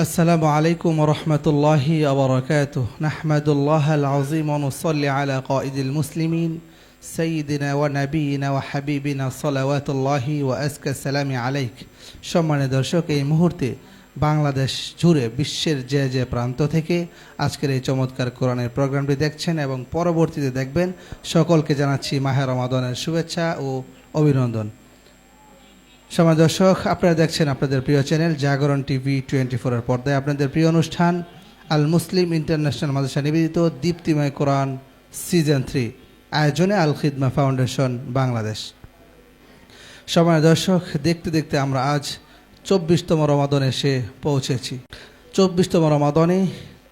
السلام عليكم ورحمة الله وبركاته. نحمد الله العظيم ونصلي على قائد المسلمين سيدنا ونبينا وحبيبنا صلوات الله وأزكى السلام عليك. সম্মানিত দর্শক, এই মুহূর্তে বাংলাদেশ জুড়ে বিশ্বের যে যে প্রান্ত থেকে আজকের এই চমৎকার কোরআনের প্রোগ্রামটি দেখছেন এবং পরবর্তীতে দেখবেন, সকলকে জানাচ্ছি মাহে রমাদানের শুভেচ্ছা ও অভিনন্দন। সম্মানিত দর্শক, আপনারা দেখছেন আপনাদের প্রিয় চ্যানেল জাগরণ টিভি 24 এর পর্দায় আপনাদের প্রিয় অনুষ্ঠান আল মুসলিম ইন্টারন্যাশনাল মাদ্রাসা নিবেদিত দীপ্তিময় কোরআন সিজন 3 আয়োজনে আল খিদমা ফাউন্ডেশন বাংলাদেশ। সম্মানিত দর্শক, দেখতে দেখতে আমরা আজ 24তম রমাদানে এসে পৌঁছেছি। 24তম রমাদানে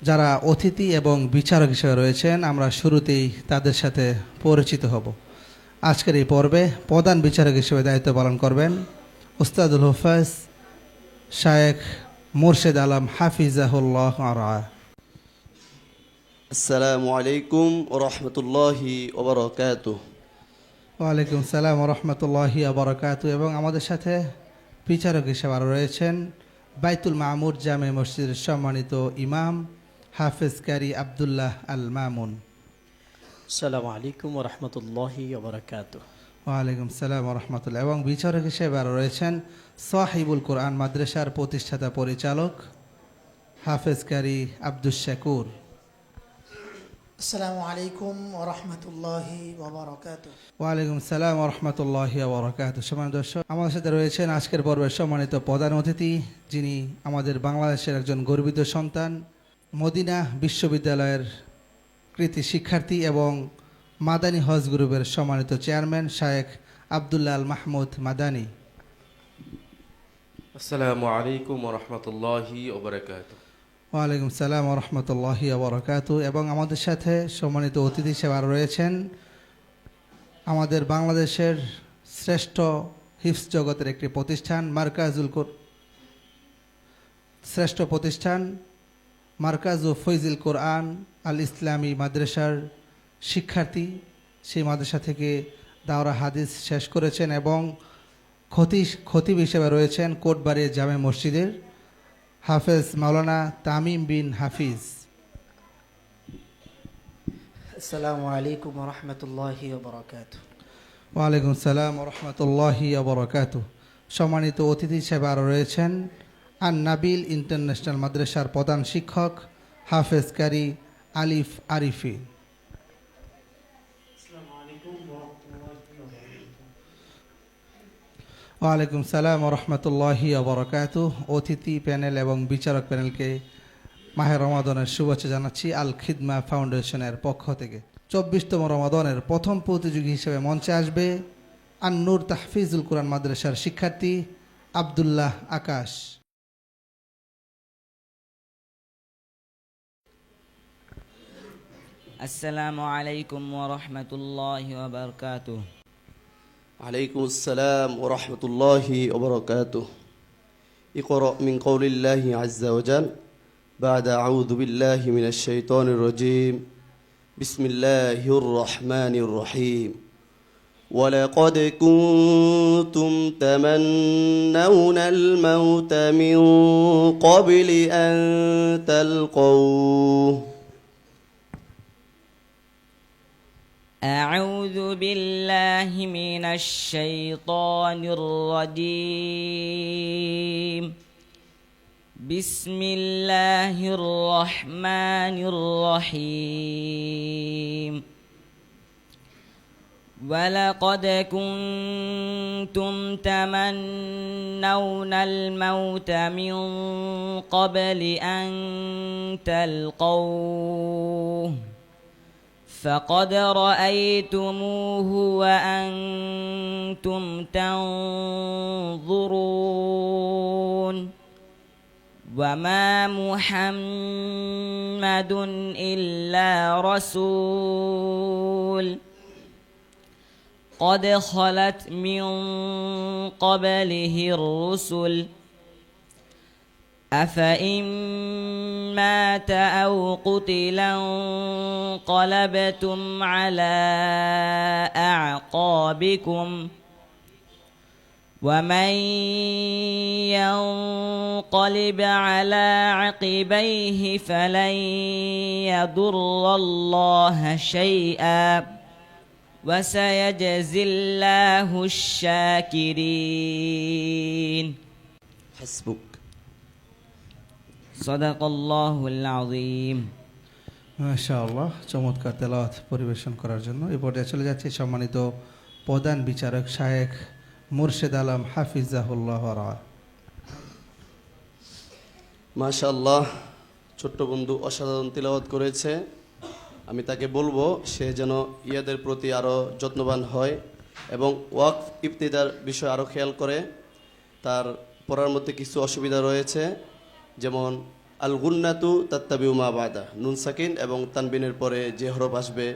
যারা অতিথি এবং বিচারক হিসেবে রয়েছেন, আমরা শুরুতেই তাদের সাথে পরিচিত হব। আজকের এই পর্বে প্রধান বিচারক হিসেবে দায়িত্ব পালন করবেন উস্তাদুল হুফাজ শায়েখ মুর্শেদ আলম হাফিজাহুল্লাহ আরা। আসসালামু আলাইকুম ওয়া রাহমাতুল্লাহি ওয়া বারাকাতুহু। ওয়ালাইকুম সালাম ওয়া রাহমাতুল্লাহি ওয়া বারাকাতুহু। এবং আমাদের সাথে বিচারক হিসেবে আরও রয়েছেন বাইতুল মামুর জামে মসজিদের সম্মানিত ইমাম হাফেজ কারি আবদুল্লাহ আল মামুন। আসসালামু আলাইকুম ওয়া রাহমাতুল্লাহি ওয়া বারাকাতুহু। ওয়ালাইকুম সালাম ওয়া রাহমাতুল্লাহ। এবং বিচারক হিসেবে আরও রয়েছেন সাহিবুল কোরআন মাদ্রাসার প্রতিষ্ঠাতা পরিচালক হাফেজ কারি আব্দুস শাকুর। আসসালামু আলাইকুম ওয়া রাহমাতুল্লাহি ওয়া বারাকাতুহু। ওয়ালাইকুম সালাম ওয়া রাহমাতুল্লাহি ওয়া বারাকাতুহু। সম্মানিত দর্শক, আমাদের সাথে রয়েছেন আজকের পর্বের সম্মানিত প্রধান অতিথি, যিনি আমাদের বাংলাদেশের একজন গর্বিত সন্তান, মদিনা বিশ্ববিদ্যালয়ের কৃতি শিক্ষার্থী এবং মাদানী হজ গ্রুপের সম্মানিত চেয়ারম্যান শায়েখ আবদুল্লাহ আল মাহমুদ মাদানী। আসসালামু আলাইকুম ওয়া রাহমাতুল্লাহি ওয়া বারাকাতুহু। ওয়ালাইকুম সালাম ওয়া রাহমাতুল্লাহি ওয়া বারাকাতুহু। এবং আমাদের সাথে সম্মানিত অতিথি হিসেবে আরও রয়েছেন আমাদের বাংলাদেশের শ্রেষ্ঠ হিফজ জগতের একটি প্রতিষ্ঠান শ্রেষ্ঠ প্রতিষ্ঠান মার্কাজু ফৈজিল কোরআন আল ইসলামী মাদ্রাসার শিক্ষার্থী। সেই মাদ্রাসা থেকে দাওরা হাদিস শেষ করেছেন এবং খতিব হিসেবে রয়েছেন কোটবাড়ি জামে মসজিদের হাফেজ মাওলানা তামিম বিন হাফিজ। আসসালামু আলাইকুম ওয়া রাহমাতুল্লাহি ওয়া বারাকাতুহু। ওয়ালাইকুম সালাম ওয়া রাহমাতুল্লাহি ওয়া বারাকাতুহু। সম্মানিত অতিথি হিসেবে আরও রয়েছেন আন নাবিল ইন্টারন্যাশনাল মাদ্রাসার প্রধান শিক্ষক হাফেজ কারি আলিফ আরিফি। ওয়ালাইকুম সালাম ওয়া রাহমাতুল্লাহি ওয়া বারাকাতুহু। অতিথি প্যানেল এবং বিচারক প্যানেলকে মাহে রমাদানের শুভেচ্ছা জানাচ্ছি আল খিদমা ফাউন্ডেশনের পক্ষ থেকে। 24তম রমাদানের প্রথম প্রতিযোগী হিসেবে মঞ্চে আসবে আন-নূর তাহফিজুল কোরআন মাদ্রাসার শিক্ষার্থী আবদুল্লাহ আকাশ। আসসালামু আলাইকুম ওয়া রাহমাতুল্লাহি ওয়া বারাকাতুহু। عليكم السلام ورحمة الله وبركاته. اقرأ من قول الله عز وجل بعد أعوذ بالله من الشيطان الرجيم. بسم الله الرحمن الرحيم. ولقد كنتم تمنون الموت من قبل أن تلقوه. أعوذ بالله من الشيطان الرجيم. بسم الله الرحمن الرحيم. ولقد كنتم تمنون الموت من قبل أن تلقوه فقد رأيتموه وأنتم تنظرون وما محمد إلا رسول قد خلت من قبله الرسل أفإن مات أو قتلا انقلبتم على أعقابكم ومن ينقلب على عقبيه فلن يضر الله شيئا وسيجزي الله الشاكرين হাসবুক। صدق الله العظيم মাশাআল্লাহ, চমৎকার তেলাওয়াত পরিবেশন করার জন্য এই পর্যায়ে চলে যাচ্ছে সম্মানিত প্রধান বিচারক শায়েখ মুর্শেদ আলম হাফিজাহুল্লাহ রা। মাশাআল্লাহ, ছোট্ট বন্ধু অসাধারণ তিলাওয়াত করেছে। আমি তাকে বলবো সে যেন ইয়াদের প্রতি আরও যত্নবান হয় এবং ওয়াকফ ইবতিদার বিষয় আরও খেয়াল করে। তার পড়ার মধ্যে কিছু অসুবিধা রয়েছে, যেমন আল গুন্নাতু তাত্তাবিউ মা বাদা, নুন সাকিন এবং তানবিনের পরে যে হরফ আসবে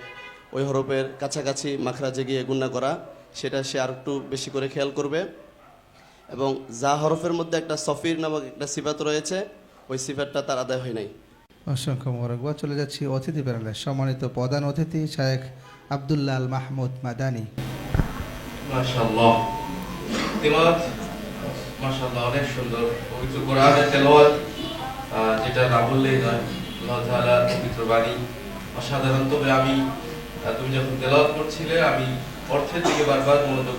ওই হরফের কাছাকাছি মাখরাজে গিয়ে গুন্না করা, সেটা সে আর একটু বেশি করে খেয়াল করবে। এবং যা হরফের মধ্যে একটা সফির নামক একটা সিফাত রয়েছে, ওই সিফাতটা তার আদায় হয় নাই। অসংখ্য মোবারকবাদ। চলে যাচ্ছি অতিথি প্যানেলে সম্মানিত প্রধান অতিথি শায়েখ আব্দুল্লাহ আল মাহমুদ মাদানী। মাশাআল্লাহ, তেলাওয়াত মাশাআল্লাহ অনেক সুন্দর। পবিত্র কোরআনের তেলাওয়াত যেটা না বললেই নয়, আল্লাহ তাআলার পবিত্র বাণী অসাধারণ। তবে আমি তুমি যখন তেলাওয়াত করছিলে আমি অর্থের দিকে বারবার মনোযোগ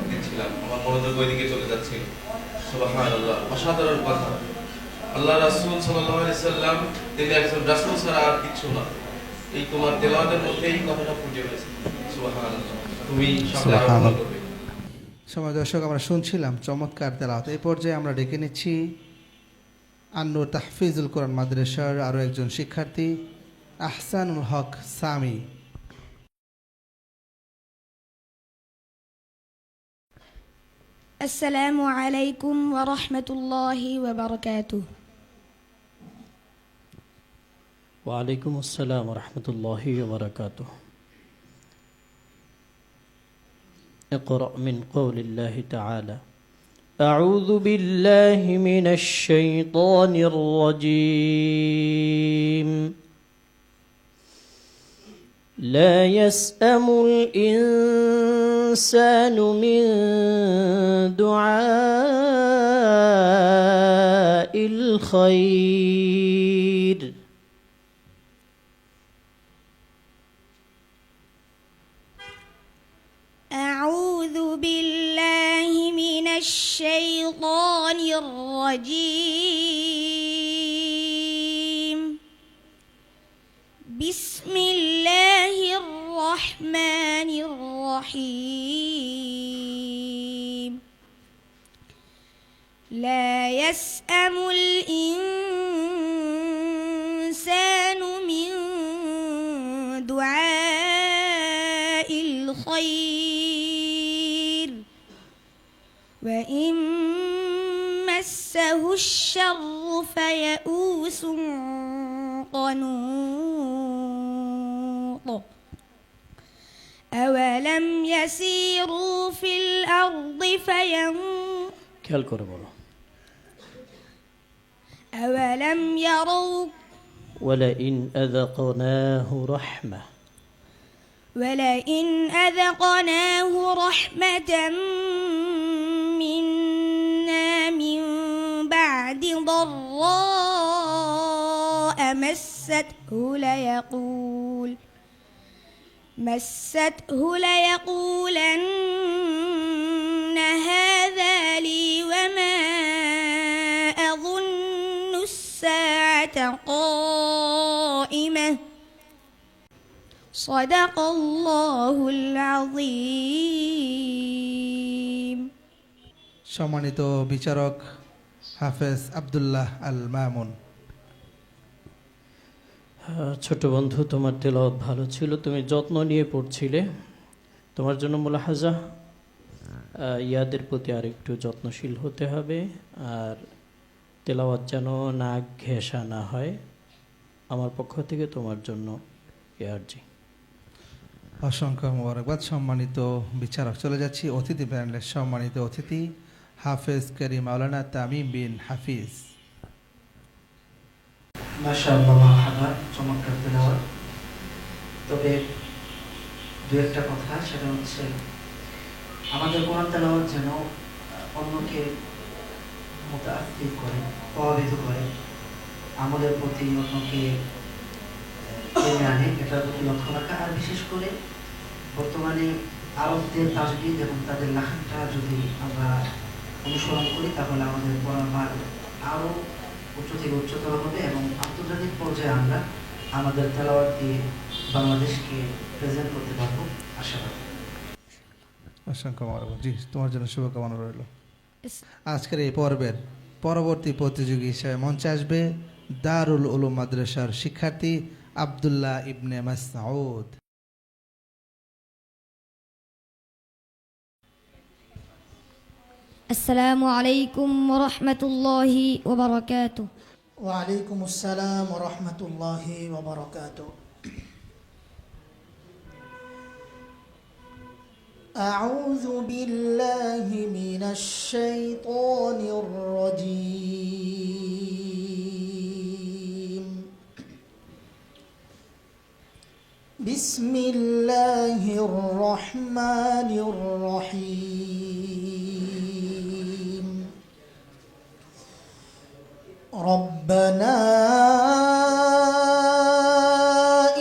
দিচ্ছিলাম, আমার মনোযোগ ওই দিকে চলে যাচ্ছিল। সুবহানাল্লাহ, অসাধারণ কথা। আল্লাহ রাসূল সাল্লাল্লাহু আলাইহি সাল্লাম তিনি একজন রাসূল ছাড়া আর কিছু না। এই তোমার তেলাওয়াতের মধ্যে এই কথাটা ফুটে উঠেছে। সুবহানাল্লাহ, তুমি সামনে আরোহণ করবে। সময় দর্শক, আমরা শুনছিলাম চমৎকার তেলাওয়াত। এই পর্যায়ে আমরা ডেকে নিচ্ছি আন্নুর তাহফিজুল কোরআন মাদ্রাসার আরও একজন শিক্ষার্থী আহসানুল হক সামি। السلام عليكم ورحمة الله وبركاته. ওয়ালাইকুম আসসালাম রহমতুল্লাহি ওবরাকাতুহ। اقرأ من قول الله تعالى أعوذ بالله من الشيطان الرجيم لا يسأم الإنسان من دعاء الخير أعوذ بالله من الشيطان الرجيم بسم الله الرحمن الرحيم لا يسأم الإنسان من دعاء الخير وإن مسه الشر فيئوس قنوط أولم يسيروا في الأرض খেয়াল করে বলো أولم يروا ولئن أذقناه رحمة ولئن أذقناه رحمة منا من بعد ضراء مسته ليقولن هذا لي وما أظن الساعة قائمة صدق الله العظيم. সম্মানিত বিচারক হাফেজ আব্দুল্লাহ আল মামুন। ছোট বন্ধু, তোমার তেলাওয়াত ভালো ছিল, তুমি যত্ন নিয়ে পড়ছিলে। তোমার জন্য মুলাহাজা, ইয়াদের প্রতি আর একটু যত্নশীল হতে হবে, আর তেলাওয়াত যেন না ঘেঁষা না হয়। আমার পক্ষ থেকে তোমার জন্য ইয়ারজি। অসংখ্য মোবারকবাদ। সম্মানিত বিচারক, চলে যাচ্ছি অতিথি প্যানেলের সম্মানিত অতিথি হাফেজ কারি মাওলানা তামিম বিন হাফিজ। মাশাআল্লাহ, মারহাবা, চমৎকার তেলাওয়াত। তবে দু একটা কথা, সেটা হচ্ছে আমাদের কোরআন তেলাওয়াত যেন আমাদেরকে মুতাআসসির করে, প্রভাবিত করে, আমাদের প্রতি অন্যকে টেনে আনে, এটার প্রতি লক্ষ্য রাখা। আর বিশেষ করে বর্তমানে আরবদের তাজবিদ এবং তাদের লাখানটা যদি আমরা অনুসরণ করি তাহলে আমাদের পড়ার মান আরও উচ্চ থেকে উচ্চতর হবে এবং আন্তর্জাতিক পর্যায়ে আমরা আমাদের তেলাওয়াত দিয়ে বাংলাদেশকে প্রেজেন্ট করতে পারবো আশাবাদী। অসংখ্য মানবত। জি, তোমার জন্য শুভকামনা রইল। আজকের এই পর্বের পরবর্তী প্রতিযোগী হিসেবে মঞ্চে আসবে দারুল উলুম মাদ্রাসার শিক্ষার্থী আব্দুল্লাহ ইবনে মাসউদ। আসসালামু আলাইকুম ওয়া রাহমাতুল্লাহি ওয়া বারাকাতুহু। ওয়ালাইকুম আসসালাম ওয়া রাহমাতুল্লাহি ওয়া বারাকাতুহু। أعوذ بالله من الشيطان الرجيم. بسم الله الرحمن الرحيم. ربنا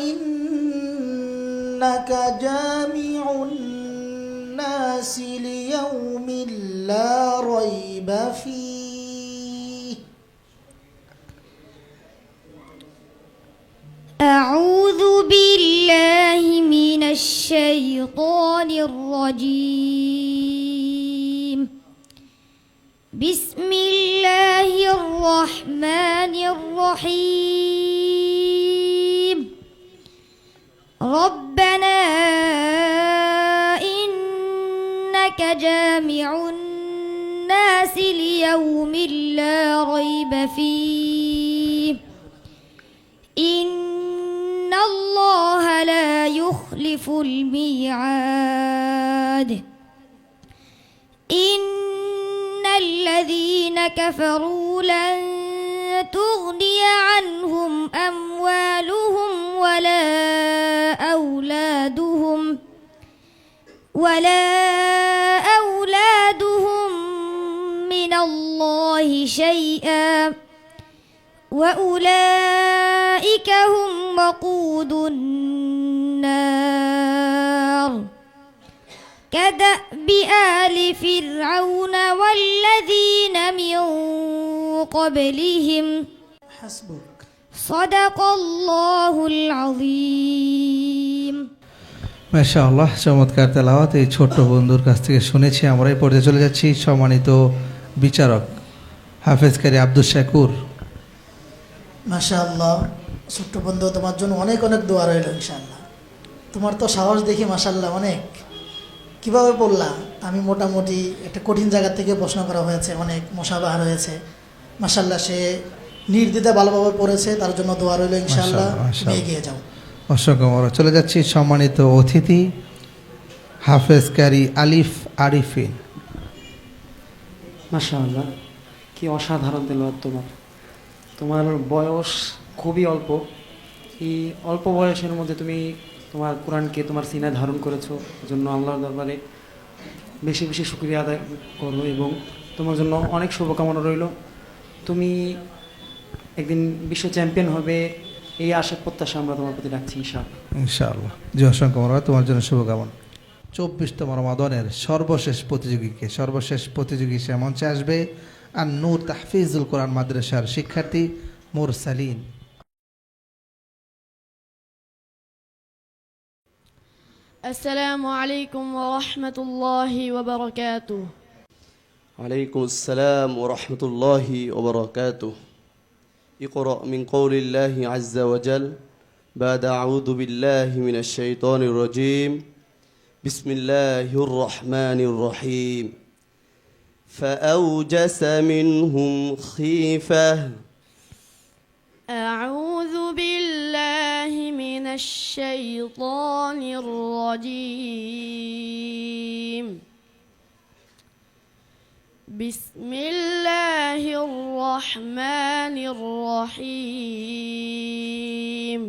إنك جامع الناس ليوم لا ريب فيه. أعوذ بالله من الشيطان الرجيم. بسم الله الرحمن الرحيم. ربنا إنك جامع الناس ليوم لا ريب فيه. إن الله لا يخلف الميعاد. إن الذين كفروا لن تغني عنهم أموالهم ولا أولادهم من الله شيئا وأولئك هم وقود النار. كدأب آل فرعون والذين من قبلهم. حسبك. صدق الله العظيم. মাশাআল্লাহ, চমৎকার তেলাওয়াত এই ছোট্ট বন্ধুর কাছ থেকে শুনেছি। আমরা এই পর্যায়ে চলে যাচ্ছি সম্মানিত বিচারক হাফেজ কারি আব্দুল শাকুর। মাশাআল্লাহ, ছোট্ট বন্ধু, তোমার জন্য অনেক অনেক দোয়া রইল ইনশাআল্লাহ। তোমার তো সাহস দেখি মাশাআল্লাহ অনেক। কিভাবে বললা? আমি মোটামুটি একটা কঠিন জায়গা থেকে প্রশ্ন করা হয়েছে, অনেক মুসাবাহা হয়েছে। মাশাআল্লাহ, সে নির্দ্বিধায় ভালোভাবে পড়েছে, তার জন্য দোয়া রইল ইনশাআল্লাহ। তুমি এগিয়ে যাও। অসংখ্য আমরা চলে যাচ্ছি সম্মানিত অতিথি হাফেজ কারি আলিফ আরিফিন। মাশাআল্লাহ, কি অসাধারণ তেলাওয়াত তোমার। তোমার বয়স খুবই অল্প। এই অল্প বয়সের মধ্যে তুমি তোমার কোরআনকে তোমার সিনায় ধারণ করেছো, জন্য আল্লাহর দরবারে বেশি বেশি শুকরিয়া আদায় করো এবং তোমার জন্য অনেক শুভকামনা রইল। তুমি একদিন বিশ্ব চ্যাম্পিয়ন হবে, এই আশা প্রত্যাশা আমরা তোমার প্রতি রাখছি ইনশাআল্লাহ। ইনশাআল্লাহ। জি, অসংখ্য আমরা তোমার জন্য শুভকামনা। 24তম রমাদানের সর্বশেষ প্রতিযোগী সে মঞ্চে আসবে আর নূর তাহফিজুল কোরআন মাদ্রাসার শিক্ষার্থী মুরসালিন। السلام عليكم ورحمة الله وبركاته. عليكم السلام ورحمة الله وبركاته. اقرأ من قول الله عز وجل بعد أعوذ بالله من الشيطان الرجيم. بسم الله الرحمن الرحيم. فأوجس منهم خيفة. أعوذ بالله من الشيطان الرجيم. بسم الله الرحمن الرحيم.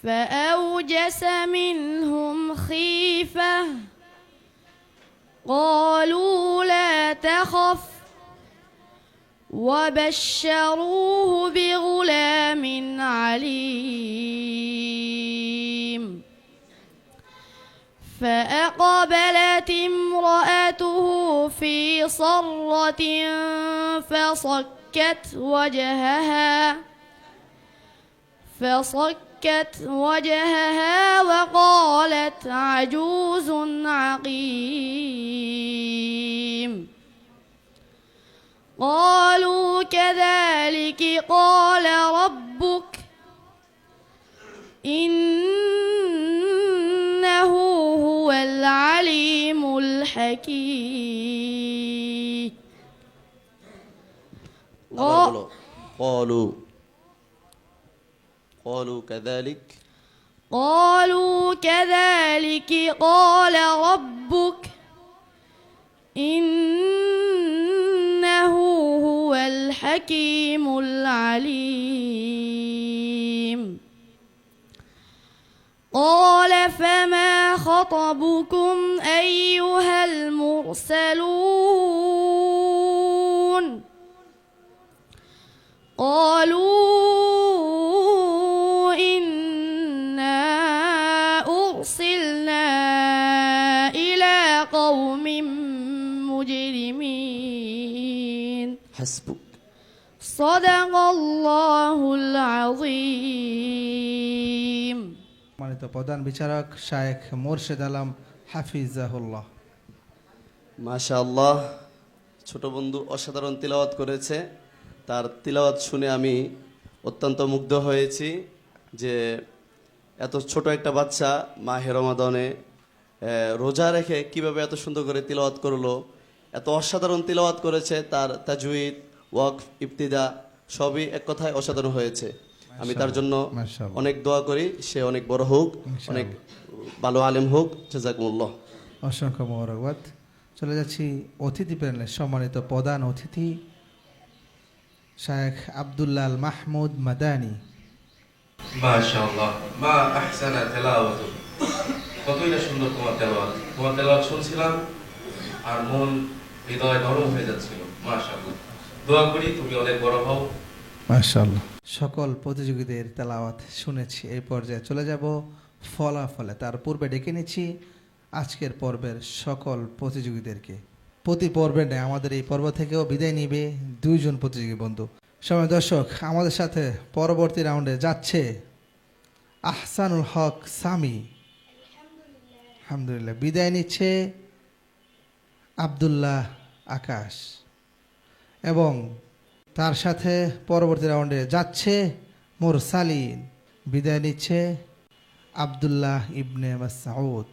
فأوجس منهم خيفة قالوا لا تخف وبشروه بغلام عليم فأقبلت امرأته في صرة فصكت وجهها وقالت عجوز عقيم قالوا كذلك قال ربك إنه هو العليم الحكيم আবার বলো قالوا قالوا كذلك قالوا كذلك قال ربك إنه هو الحكيم العليم قال فما خطبكم أيها المرسلون قالوا إنا أرسلنا إلى قوم مجرمين حسبك صدق الله العظيم সম্মানিত প্রধান বিচারক শায়েখ মোরশেদ আলম হাফিজাহুল্লাহ। মাশাআল্লাহ, ছোট বন্ধু অসাধারণ তিলাওয়াত করেছে। তার তিলাওয়াত শুনে আমি অত্যন্ত মুগ্ধ হয়েছি যে এত ছোট একটা বাচ্চা মাহে রমাদানে রোজা রেখে কিভাবে এত সুন্দর করে তিলাওয়াত করলো, এত অসাধারণ তিলাওয়াত করেছে। তার তাজউইদ, ওয়াকফ, ইবতিদা সবই এক কথায় অসাধারণ হয়েছে। আমি তার জন্য মাশাআল্লাহ অনেক দোয়া করি, সে অনেক বড় হোক, অনেক ভালো আলেম হোক। জাযাকুমুল্লাহ। অসংখ্য মোবারকবাদ। চলে যাচ্ছি অতিথি প্যানেলের সম্মানিত প্রধান অতিথি শায়েখ আব্দুল্লাহ আল মাহমুদ মাদানী। মাশাআল্লাহ, মা আহসানা তেলাওয়াতু, কতই না সুন্দর তোমার তেলাওয়াত। তোমার তেলাওয়াত শুনছিলাম আর মন হৃদয় নরম হয়ে যাচ্ছিল। মাশাআল্লাহ, দোয়া করি তুমি অনেক বড় হও। মাশাআল্লাহ। সকল প্রতিযোগীদের তেলাওয়াত শুনেছি, এই পর্যায়ে চলে যাব ফলাফলে। তার পূর্বে ডেকে নিচ্ছি আজকের পর্বের সকল প্রতিযোগীদেরকে। প্রতি পর্বে নেয় আমাদের এই পর্ব থেকেও বিদায় নিবে দুইজন প্রতিযোগী বন্ধু। সময় দর্শক, আমাদের সাথে পরবর্তী রাউন্ডে যাচ্ছে আহসানুল হক সামি, আলহামদুলিল্লাহ। বিদায় নিচ্ছে আব্দুল্লাহ আকাশ, এবং তার সাথে পরবর্তী রাউন্ডে যাচ্ছে মুরসালিন। বিদায় নিচ্ছে আব্দুল্লাহ ইবনে মাসউদ।